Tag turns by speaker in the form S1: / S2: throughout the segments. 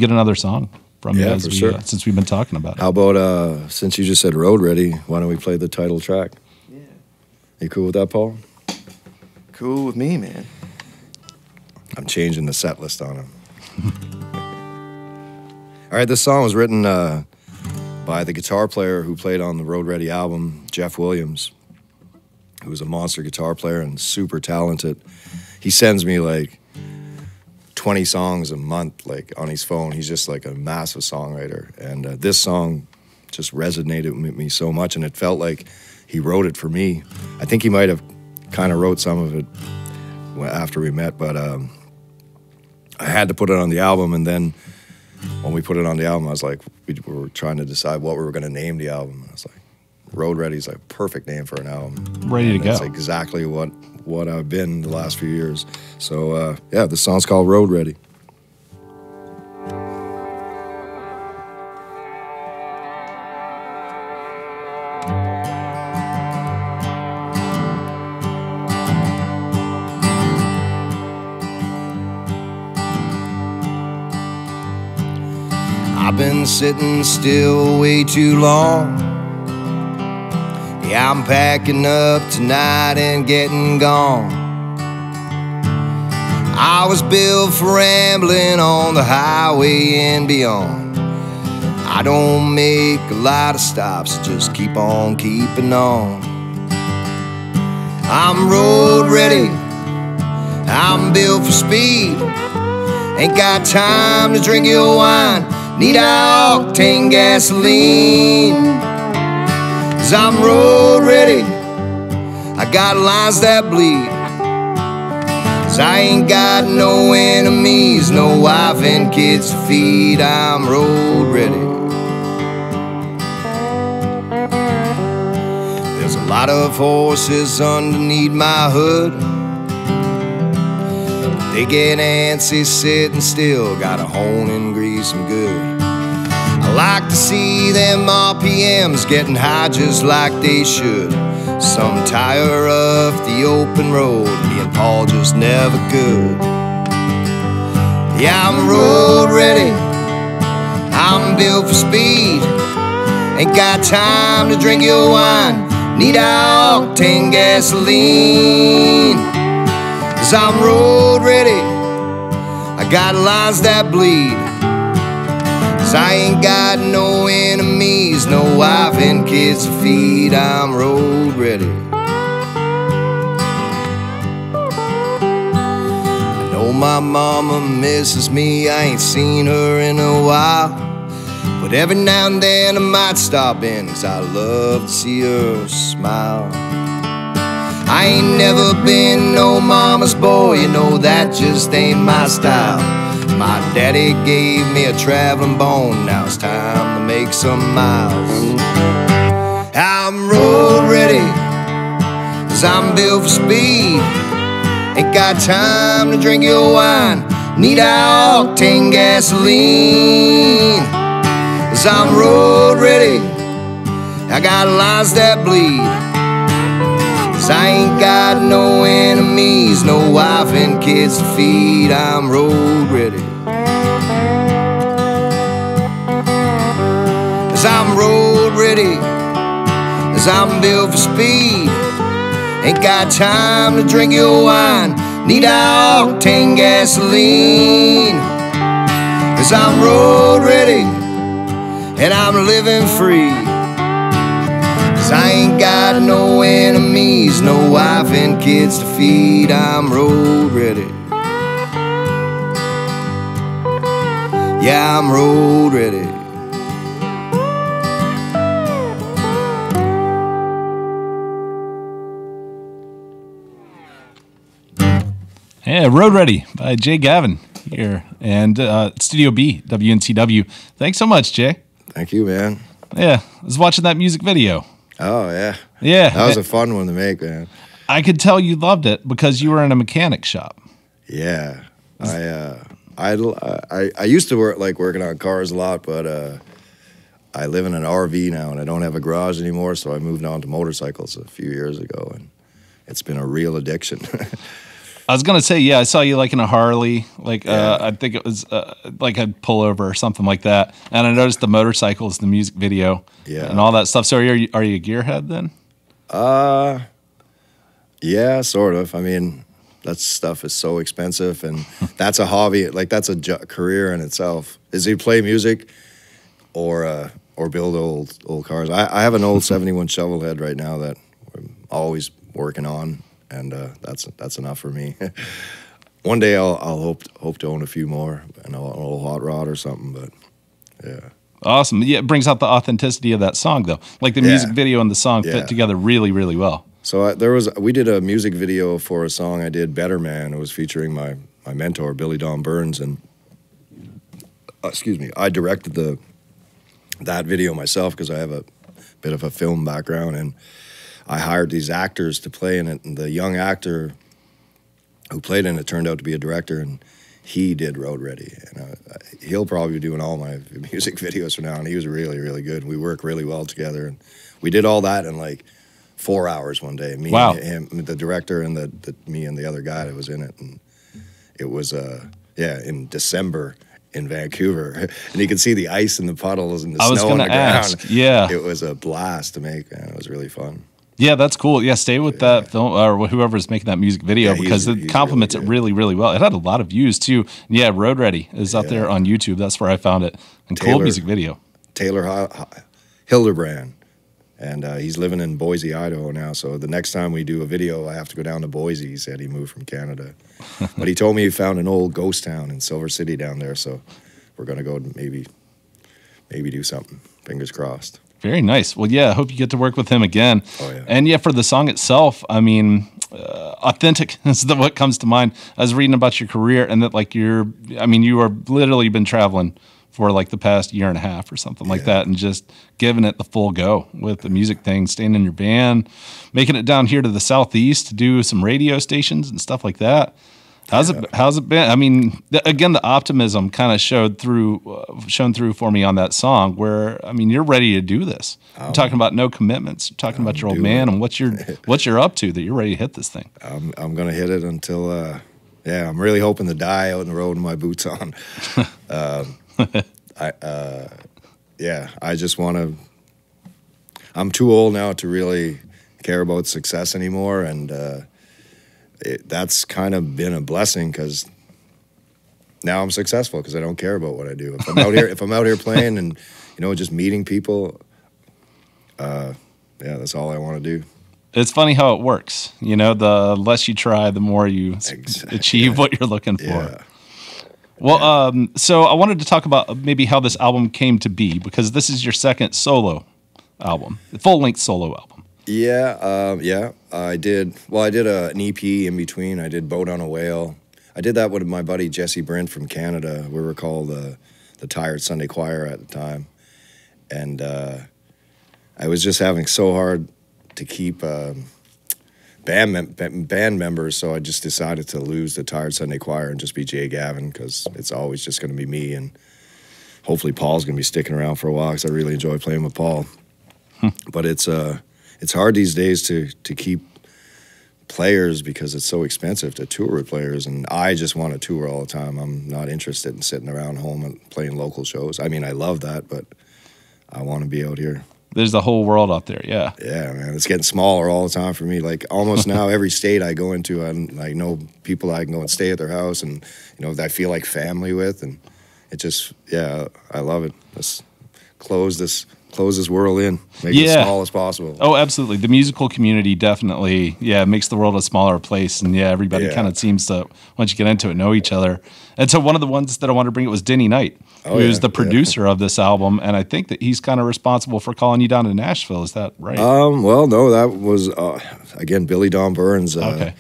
S1: get another song from you as
S2: sure.
S1: Since we've been talking about it.
S2: How about, since you just said Road Ready, why don't we play the title track?
S3: Yeah.
S2: You cool with that, Paul?
S3: Cool with me, man.
S2: I'm changing the set list on him. All right, this song was written by the guitar player who played on the Road Ready album, Jeff Williams, who was a monster guitar player and super talented. He sends me like 20 songs a month, like on his phone. He's just like a massive songwriter. And this song just resonated with me so much, and it felt like he wrote it for me. I think he might have kind of wrote some of it after we met, but I had to put it on the album. And then when we put it on the album, I was like, we were trying to decide what we were going to name the album. And I was like, Road Ready is like a perfect name for an album.
S1: Ready to go.
S2: That's exactly what I've been the last few years. So yeah, this song's called Road Ready. I've been sitting still way too long. Yeah, I'm packing up tonight and getting gone. I was built for rambling on the highway and beyond. I don't make a lot of stops, just keep on keeping on. I'm road ready, I'm built for speed. Ain't got time to drink your wine, need octane gasoline. 'Cause I'm road ready, I got lines that bleed. 'Cause I ain't got no enemies, no wife and kids to feed. I'm road ready. There's a lot of horses underneath my hood. They get antsy sitting still, gotta hone and grease them good. I like to see them RPMs getting high just like they should. Some tire off the open road, me and Paul just never could. Yeah, I'm road ready, I'm built for speed. Ain't got time to drink your wine, need octane gasoline. 'Cause I'm road ready, I got lines that bleed. 'Cause I ain't got no enemies, no wife and kids to feed. I'm road ready. I know my mama misses me, I ain't seen her in a while. But every now and then I might stop in, 'cause I love to see her smile. I ain't never been no mama's boy, you know that just ain't my style. My daddy gave me a traveling bone, now it's time to make some miles. I'm road ready, 'cause I'm built for speed. Ain't got time to drink your wine, need octane gasoline. 'Cause I'm road ready, I got lines that bleed. 'Cause I ain't got no enemies, no wife and kids to feed. I'm road ready. 'Cause I'm road ready, 'cause I'm built for speed. Ain't got time to drink your wine, need octane gasoline. 'Cause I'm road ready, and I'm living free. 'Cause I ain't got no enemies, no wife and kids to feed. I'm road ready. Yeah, I'm road ready.
S1: Yeah, Road Ready by Jay Gavin here, and Studio B, WNTW. Thanks so much, Jay.
S2: Thank you, man.
S1: Yeah, I was watching that music video.
S2: Oh, yeah.
S1: Yeah.
S2: That was a fun one to make, man.
S1: I could tell you loved it because you were in a mechanic shop.
S2: Yeah. I used to working on cars a lot, but I live in an RV now, and I don't have a garage anymore, so I moved on to motorcycles a few years ago, and it's been a real addiction.
S1: I was gonna say, yeah, I saw you like in a Harley, like I think it was like a pullover or something like that, and I noticed the motorcycles, the music video, and all that stuff. So are you a gearhead then?
S3: Yeah, sort of. I mean, that stuff is so expensive, and that's a hobby. Like that's a career in itself. Is you play music, or build old cars. I have an old '71 Shovelhead right now that I'm always working on, and that's enough for me. One day I'll hope to own a few more, an old hot rod or something. But yeah.
S1: Awesome. Yeah, it brings out the authenticity of that song, though. Like the music video and the song fit together really, really well.
S3: So we did a music video for a song I did, Better Man. It was featuring my mentor, Billy Don Burns, and excuse me, I directed that video myself because I have a bit of a film background, and I hired these actors to play in it, and the young actor who played in it turned out to be a director, and he did Road Ready, and he'll probably be doing all my music videos from now, and he was really, really good. We work really well together, and we did all that in like 4 hours one day. Me and him, the director, and me and the other guy that was in it, and it was in December in Vancouver, and you could see the ice and the puddles and the snow on the ground.
S1: Yeah,
S3: it was a blast to make, and it was really fun.
S1: Yeah, that's cool. Yeah, stay with that film or whoever's making that music video because it complements it really, really well. It had a lot of views too. Yeah, Road Ready is out there on YouTube. That's where I found it. And cool music video.
S3: Taylor Hildebrand, and he's living in Boise, Idaho now. So the next time we do a video, I have to go down to Boise. He said he moved from Canada, but he told me he found an old ghost town in Silver City down there. So we're gonna go maybe do something. Fingers crossed.
S1: Very nice. Well, yeah, I hope you get to work with him again.
S3: Oh, yeah.
S1: And yeah, for the song itself, I mean, authentic is what comes to mind. I was reading about your career and that like you are literally been traveling for like the past year and a half or something like that and just giving it the full go with the music thing, staying in your band, making it down here to the Southeast to do some radio stations and stuff like that. How's it been? I mean, again, the optimism kind of shown through for me on that song. Where I mean, you're ready to do this. You're talking about no commitments. You're talking about your old man and what you're up to. That you're ready to hit this thing.
S3: I'm gonna hit it until. I'm really hoping to die out in the road with my boots on. I just want to. I'm too old now to really care about success anymore, and. That's kind of been a blessing because now I'm successful because I don't care about what I do. If I'm out here playing and just meeting people, that's all I want to do.
S1: It's funny how it works. The less you try, the more you achieve what you're looking for.
S3: Yeah.
S1: Well, so I wanted to talk about maybe how this album came to be because this is your second solo album, full-length solo album.
S3: Yeah, I did. Well, I did an EP in between. I did Boat on a Whale. I did that with my buddy Jesse Brent from Canada. We were called the Tired Sunday Choir at the time. And I was just having so hard to keep band members, so I just decided to lose the Tired Sunday Choir and just be Jay Gavin because it's always just going to be me. And hopefully Paul's going to be sticking around for a while because I really enjoy playing with Paul. But it's hard these days to keep players because it's so expensive to tour with players, and I just want to tour all the time. I'm not interested in sitting around home and playing local shows. I mean, I love that, but I want to be out here.
S1: There's the whole world out there, yeah.
S3: Yeah, man, it's getting smaller all the time for me. Like almost now, every state I go into, I know people I can go and stay at their house, and that I feel like family with, and it just, I love it. Let's close this world in, make it as small as possible.
S1: Oh, absolutely. The musical community definitely, makes the world a smaller place. And everybody kind of seems to, once you get into it, know each other. And so one of the ones that I wanted to bring up was Denny Knight, who's the producer of this album. And I think that he's kind of responsible for calling you down to Nashville. Is that right?
S3: Well, no, that was, again, Billy Don Burns.
S1: Okay.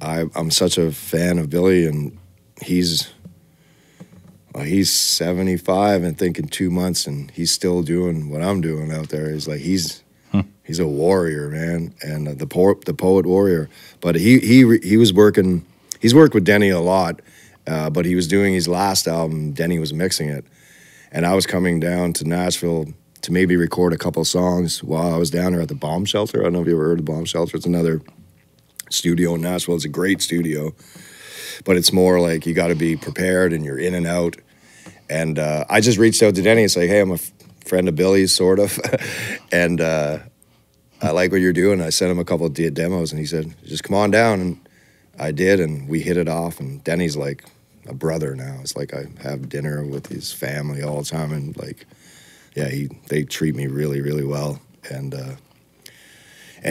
S3: I'm such a fan of Billy, and he's 75 and thinking 2 months, and he's still doing what I'm doing out there. He's like he's a warrior, man, and the poet warrior. But he was working. He's worked with Denny a lot, but he was doing his last album. Denny was mixing it, and I was coming down to Nashville to maybe record a couple songs while I was down there at the Bomb Shelter. I don't know if you ever heard of the Bomb Shelter. It's another studio in Nashville. It's a great studio, but it's more like you got to be prepared and you're in and out. And I just reached out to Denny and said, hey, I'm a friend of Billy's, sort of, and I like what you're doing. I sent him a couple of demos, and he said, just come on down. And I did, and we hit it off. And Denny's like a brother now. It's like I have dinner with his family all the time, and like, yeah, they treat me really, really well. And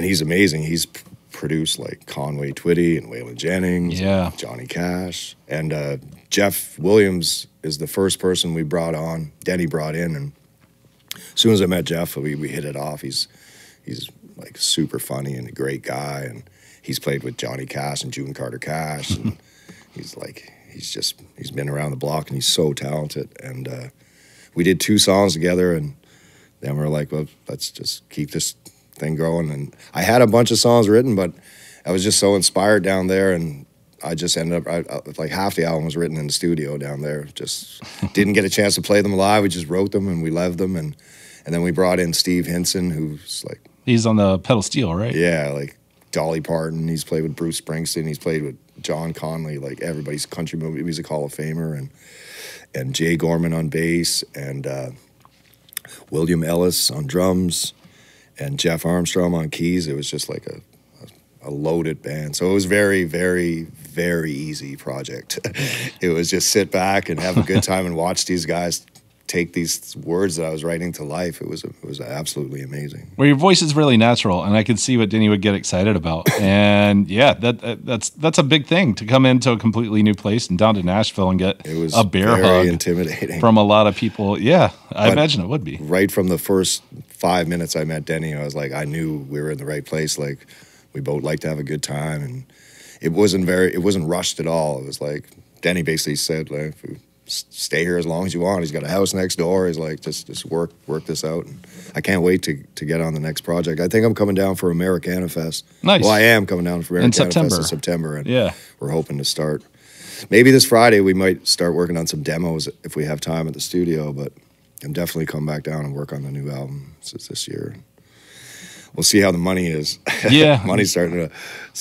S3: he's amazing. He's produced like Conway Twitty and Waylon Jennings, Johnny Cash, and Jeff Williams is the first person we brought on. Denny brought in, and as soon as I met Jeff, we hit it off. He's like super funny and a great guy, and he's played with Johnny Cash and June Carter Cash, and he's been around the block, and he's so talented. And we did 2 songs together, and then we're like, well, let's just keep this thing growing. And I had a bunch of songs written, but I was just so inspired down there, and I just ended up, like half the album was written in the studio down there. Just didn't get a chance to play them live. We just wrote them and we loved them. And then we brought in Steve Hinson, who's like...
S1: He's on the pedal steel, right?
S3: Yeah, like Dolly Parton. He's played with Bruce Springsteen. He's played with John Conley, like everybody's country music Hall of Famer. And Jay Gorman on bass, and William Ellis on drums, and Jeff Armstrong on keys. It was just like a loaded band. So it was very, very, very easy project. It was just sit back and have a good time and watch these guys take these words that I was writing to life. It was absolutely amazing.
S1: Well, your voice is really natural, and I could see what Denny would get excited about. And yeah, that's a big thing to come into a completely new place and down to Nashville and get a bear hug.
S3: Intimidating
S1: from a lot of people. Yeah, I imagine it would be.
S3: Right from the first 5 minutes I met Denny, I was like, I knew we were in the right place. Like, we both like to have a good time, and it wasn't rushed at all. It was like Denny basically said, like, stay here as long as you want. He's got a house next door. He's like, just work this out. And I can't wait to get on the next project. I think I'm coming down for Americana Fest.
S1: Nice.
S3: Well, I am coming down for Americana Fest in September. And
S1: yeah,
S3: we're hoping to start. Maybe this Friday we might start working on some demos if we have time at the studio. But I'm definitely coming back down and work on the new album this year. We'll see how the money is.
S1: Yeah,
S3: money's starting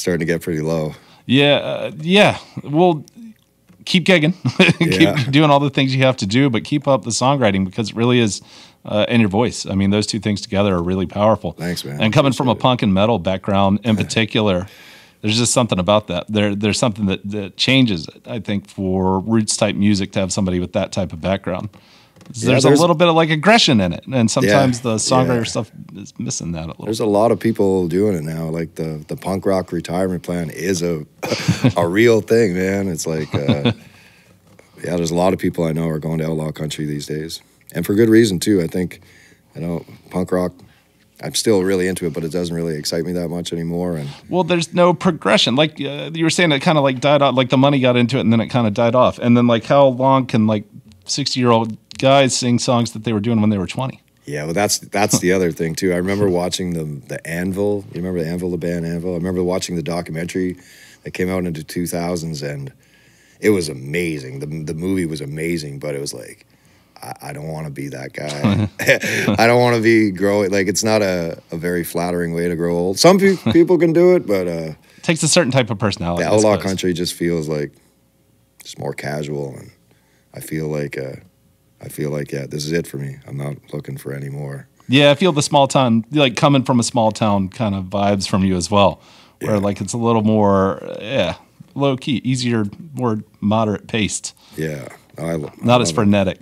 S3: to get pretty low.
S1: Yeah, yeah. Well, keep gigging, keep doing all the things you have to do, but keep up the songwriting, because it really is, and your voice. I mean, those two things together are really powerful.
S3: Thanks, man.
S1: And coming from a punk and metal background in particular, there's just something about that. There's something that changes it, I think, for roots type music to have somebody with that type of background. There's a little bit of like aggression in it, and sometimes the songwriter stuff is missing that a little.
S3: There's a lot of people doing it now. Like the punk rock retirement plan is a real thing, man. It's like, there's a lot of people I know are going to outlaw country these days, and for good reason too. I think, punk rock, I'm still really into it, but it doesn't really excite me that much anymore. And
S1: well, there's no progression. Like you were saying, it kind of like died off. Like the money got into it, and then it kind of died off. And then like, how long can like 60-year-old guys sing songs that they were doing when they were 20?
S3: Yeah, well, that's the other thing too. I remember watching the Anvil. You remember the Anvil, the band Anvil? I remember watching the documentary that came out into 2000s, and it was amazing. The movie was amazing, but it was like, I don't want to be that guy. I don't want to be growing. Like, it's not a very flattering way to grow old. Some people can do it, but it
S1: takes a certain type of personality.
S3: The outlaw country just feels like just more casual, and I feel like, this is it for me. I'm not looking for any more.
S1: Yeah, I feel the small town, like coming from a small town kind of vibes from you as well, where like it's a little more, low key, easier, more moderate paced.
S3: Yeah.
S1: Not as frenetic.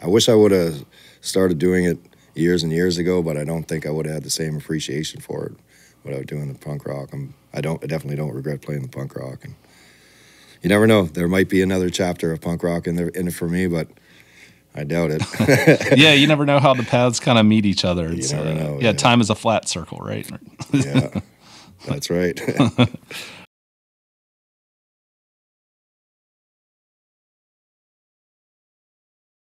S3: I wish I would have started doing it years and years ago, but I don't think I would have had the same appreciation for it without doing the punk rock. I definitely don't regret playing the punk rock. And you never know. There might be another chapter of punk rock in it for me, but I doubt it.
S1: Yeah, you never know how the paths kind of meet each other.
S3: You never know.
S1: Yeah, time is a flat circle, right?
S3: Yeah, that's right.